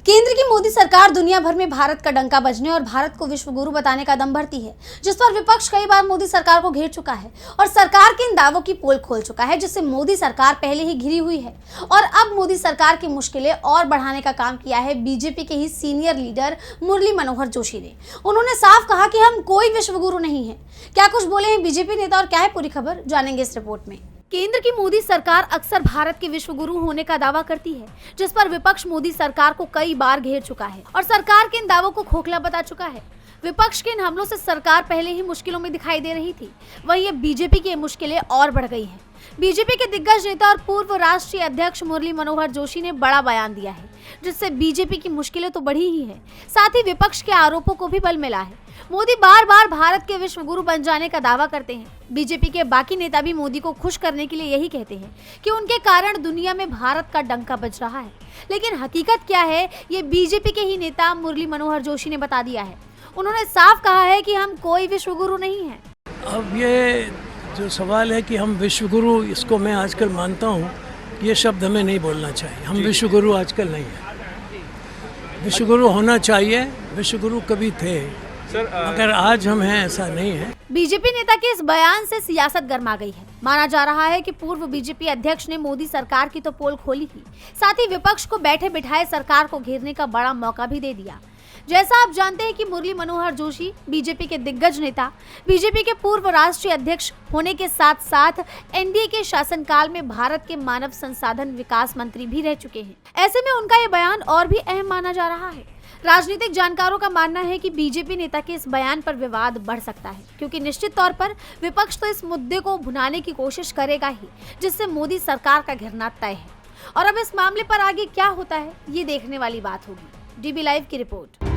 केंद्र की मोदी सरकार दुनिया भर में भारत का डंका बजने और भारत को विश्व गुरु बताने का दम भरती है, जिस पर विपक्ष कई बार मोदी सरकार को घेर चुका है और सरकार के इन दावों की पोल खोल चुका है, जिससे मोदी सरकार पहले ही घिरी हुई है। और अब मोदी सरकार की मुश्किलें और बढ़ाने का काम किया है बीजेपी के ही सीनियर लीडर मुरली मनोहर जोशी ने। उन्होंने साफ कहा कि हम कोई विश्व गुरु नहीं है। क्या कुछ बोले हैं बीजेपी नेता और क्या है पूरी खबर, जानेंगे इस रिपोर्ट में। केंद्र की मोदी सरकार अक्सर भारत के विश्व गुरु होने का दावा करती है, जिस पर विपक्ष मोदी सरकार को कई बार घेर चुका है और सरकार के इन दावों को खोखला बता चुका है। विपक्ष के इन हमलों से सरकार पहले ही मुश्किलों में दिखाई दे रही थी, वहीं अब बीजेपी की मुश्किलें और बढ़ गई हैं। बीजेपी के दिग्गज नेता और पूर्व राष्ट्रीय अध्यक्ष मुरली मनोहर जोशी ने बड़ा बयान दिया है, जिससे बीजेपी की मुश्किलें तो बढ़ी ही हैं, साथ ही विपक्ष के आरोपों को भी बल मिला है। मोदी बार बार भारत के विश्व गुरु बन जाने का दावा करते हैं। बीजेपी के बाकी नेता भी मोदी को खुश करने के लिए यही कहते हैं कि उनके कारण दुनिया में भारत का डंका बज रहा है, लेकिन हकीकत क्या है ये बीजेपी के ही नेता मुरली मनोहर जोशी ने बता दिया है। उन्होंने साफ कहा है कि हम कोई विश्व गुरु नहीं है। अब ये जो सवाल है कि हम विश्व गुरु, इसको मैं आजकल मानता हूँ ये शब्द हमें नहीं बोलना चाहिए। हम विश्व गुरु आजकल नहीं है। विश्व गुरु होना चाहिए, विश्व गुरु कभी थे, मगर आज हम हैं ऐसा नहीं है। बीजेपी नेता के इस बयान से सियासत गर्मा गई है। माना जा रहा है कि पूर्व बीजेपी अध्यक्ष ने मोदी सरकार की तो पोल खोली थी, साथ ही विपक्ष को बैठे बिठाए सरकार को घेरने का बड़ा मौका भी दे दिया। जैसा आप जानते हैं कि मुरली मनोहर जोशी बीजेपी के दिग्गज नेता, बीजेपी के पूर्व राष्ट्रीय अध्यक्ष होने के साथ साथ एनडीए के शासनकाल में भारत के मानव संसाधन विकास मंत्री भी रह चुके हैं। ऐसे में उनका ये बयान और भी अहम माना जा रहा है। राजनीतिक जानकारों का मानना है कि बीजेपी नेता के इस बयान पर विवाद बढ़ सकता है, क्योंकि निश्चित तौर पर विपक्ष तो इस मुद्दे को भुनाने की कोशिश करेगा ही, जिससे मोदी सरकार का घिरना तय है। और अब इस मामले पर आगे क्या होता है ये देखने वाली बात होगी। डीबी लाइव की रिपोर्ट।